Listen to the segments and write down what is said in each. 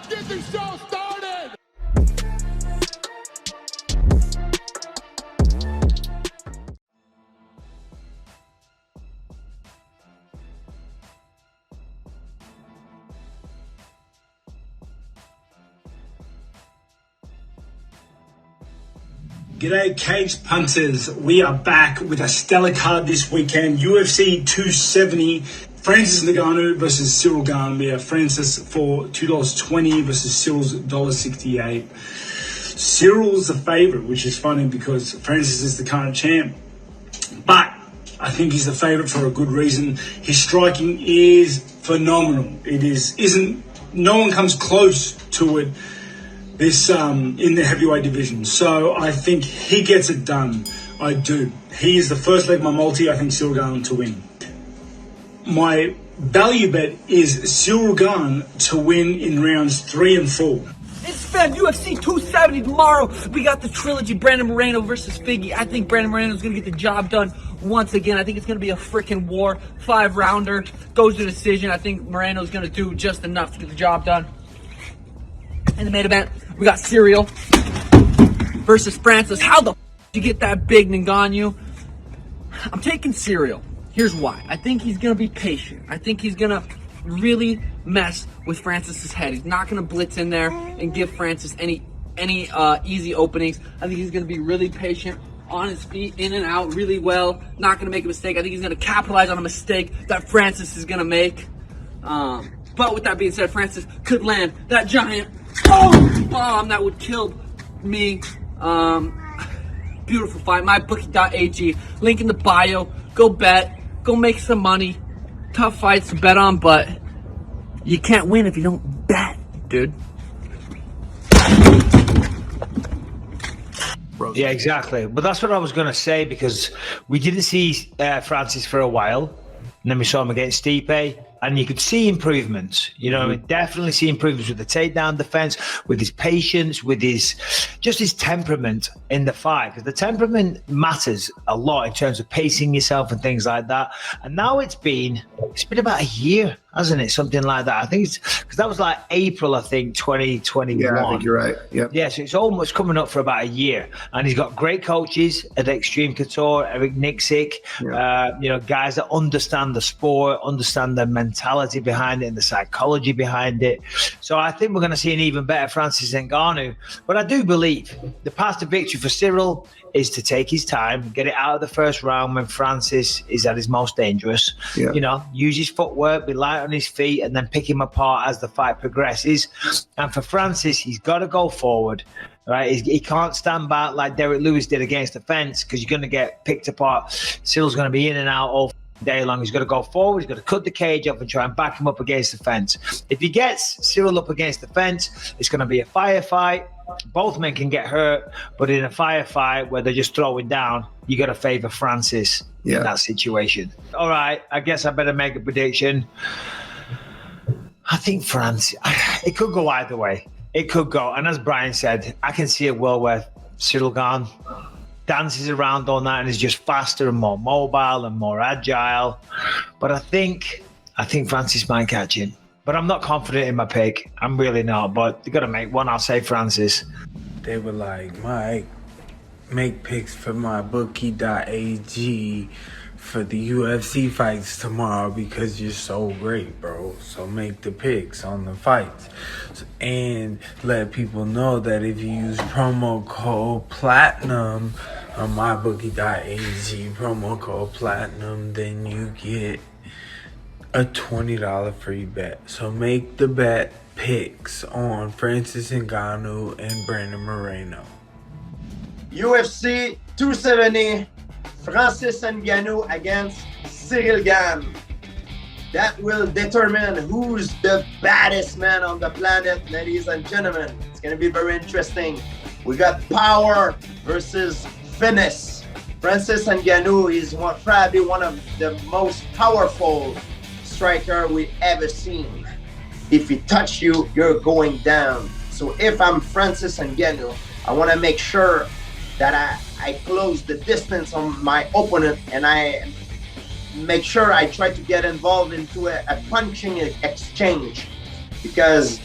get the show started! G'day Cage Punters, we are back with a stellar card this weekend. UFC 270, Francis Ngannou versus Ciryl Gane. We have Francis for $2.20 versus Cyryl's $1.68. Cyryl's the favourite, which is funny because Francis is the current champ. But I think he's the favourite for a good reason. His striking is phenomenal. No one comes close to it this in the heavyweight division. So I think he gets it done. I do. He is the first leg of my multi. I think Ciryl Gane to win. My value bet is Ciryl Gane to win in rounds 3 and 4. It's fam, UFC 270 tomorrow. We got the trilogy, Brandon Moreno versus Figgy. I think Brandon Moreno's going to get the job done once again. I think it's going to be a freaking war. 5-rounder. Goes to decision. I think Moreno's going to do just enough to get the job done. In the main event, we got Ciryl versus Francis. How the you get that big Ngannou? I'm taking Ciryl. Here's why. I think he's going to be patient. I think he's going to really mess with Francis's head. He's not going to blitz in there and give Francis any easy openings. I think he's going to be really patient, on his feet, in and out really well. Not going to make a mistake. I think he's going to capitalize on a mistake that Francis is going to make. But with that being said, Francis could land that giant bomb that would kill me. Beautiful fight. MyBookie.ag. Link in the bio. Go bet. Go make some money. Tough fights to bet on, but you can't win if you don't bet, dude. Yeah, exactly. But that's what I was going to say, because we didn't see Francis for a while, and then we saw him against Stipe. And you could see improvements, definitely see improvements with the takedown defense, with his patience, with his temperament in the fight. Because the temperament matters a lot in terms of pacing yourself and things like that. And now it's been about a year, hasn't it? Something like that. I think it's because that was like April, 2021. Yeah, I think you're right. Yep. Yeah, so it's almost coming up for about a year. And he's got great coaches at Extreme Couture, Eric Nixick, guys that understand the sport, understand the mentality behind it and the psychology behind it. So I think we're going to see an even better Francis Ngannou. But I do believe the path to victory for Ciryl is to take his time, get it out of the first round when Francis is at his most dangerous. Yeah. Use his footwork, be light on his feet, and then pick him apart as the fight progresses. And for Francis, he's got to go forward. Right, he can't stand back like Derek Lewis did against the fence, because you're going to get picked apart. Cyryl's going to be in and out all day long. He's got to go forward. He's got to cut the cage up and try and back him up against the fence. If he gets Ciryl up against the fence, it's going to be a firefight. Both men can get hurt, but in a firefight where they're just throwing down, you got to favor Francis in that situation. All right, I guess I better make a prediction. I think Francis. It could go either way. It could go, and as Brian said, I can see a world where Ciryl Gane dances around all night and is just faster and more mobile and more agile. But I think Francis might catch him. But I'm not confident in my pick. I'm really not. But you got to make one. I'll say Francis. They were like, Mike, make picks for MyBookie.ag for the UFC fights tomorrow because you're so great, bro. So make the picks on the fights. And let people know that if you use promo code PLATINUM on MyBookie.ag, promo code PLATINUM, then you get a $20 free bet. So make the bet picks on Francis Ngannou and Brandon Moreno. UFC 270, Francis Ngannou against Ciryl Gane. That will determine who's the baddest man on the planet, ladies and gentlemen. It's going to be very interesting. We got power versus finesse. Francis Ngannou is probably one of the most powerful striker we ever seen. If he touch you, you're going down. So if I'm Francis Ngannou, I want to make sure that I close the distance on my opponent, and I make sure I try to get involved into a punching exchange, because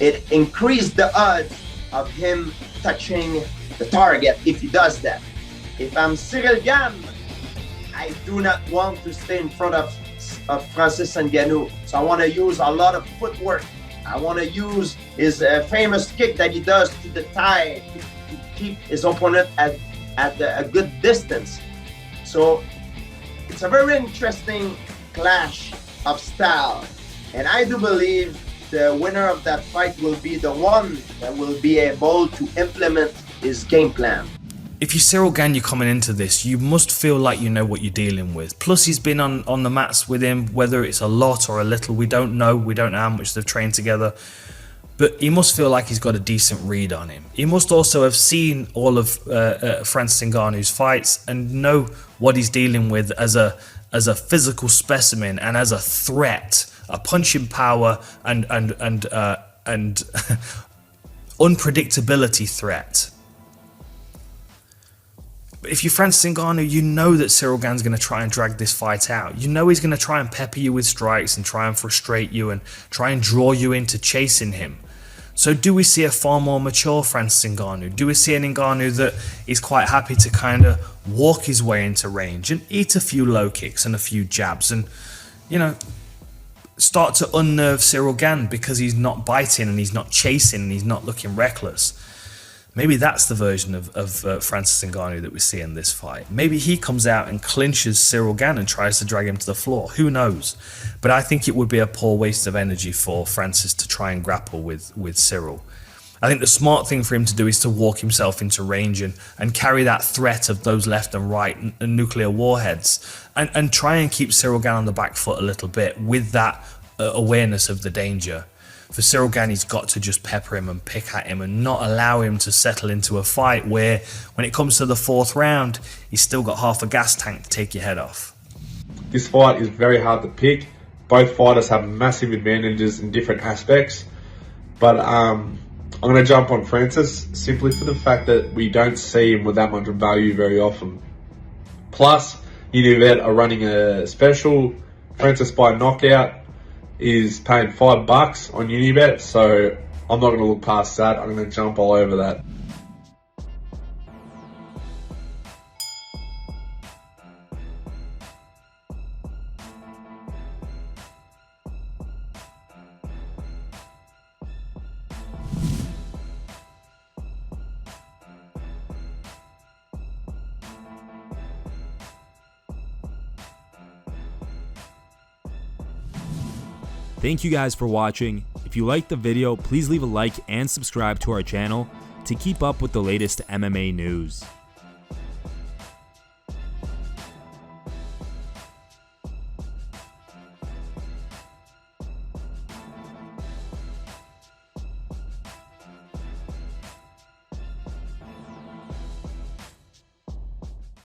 it increased the odds of him touching the target if he does that. If I'm Ciryl Gane, I do not want to stay in front of Francis Ngannou. So I want to use a lot of footwork. I want to use his famous kick that he does to the thigh to keep his opponent at a good distance. So it's a very interesting clash of style. And I do believe the winner of that fight will be the one that will be able to implement his game plan. If you're Ciryl Gane, you're coming into this, you must feel like you know what you're dealing with. Plus, he's been on the mats with him, whether it's a lot or a little, we don't know. We don't know how much they've trained together. But he must feel like he's got a decent read on him. He must also have seen all of Francis Ngannou's fights and know what he's dealing with as a physical specimen and as a threat, a punching power and unpredictability threat. But if you're Francis Ngannou, you know that Ciryl Gane's going to try and drag this fight out. You know he's going to try and pepper you with strikes and try and frustrate you and try and draw you into chasing him. So do we see a far more mature Francis Ngannou? Do we see an Ngannou that is quite happy to kind of walk his way into range and eat a few low kicks and a few jabs and, you know, start to unnerve Ciryl Gane because he's not biting and he's not chasing and he's not looking reckless? Maybe that's the version of Francis Ngannou that we see in this fight. Maybe he comes out and clinches Ciryl Gane and tries to drag him to the floor. Who knows? But I think it would be a poor waste of energy for Francis to try and grapple with Ciryl. I think the smart thing for him to do is to walk himself into range and carry that threat of those left and right and nuclear warheads and try and keep Ciryl Gane on the back foot a little bit with that awareness of the danger. For Ciryl Gane, he's got to just pepper him and pick at him and not allow him to settle into a fight where, when it comes to the fourth round, he's still got half a gas tank to take your head off. This fight is very hard to pick. Both fighters have massive advantages in different aspects. But I'm going to jump on Francis simply for the fact that we don't see him with that much value very often. Plus, Unibet are running a special. Francis by knockout is paying $5 on Unibet, so I'm not going to look past that. I'm going to jump all over that. Thank you guys for watching. If you liked the video, please leave a like and subscribe to our channel to keep up with the latest MMA news.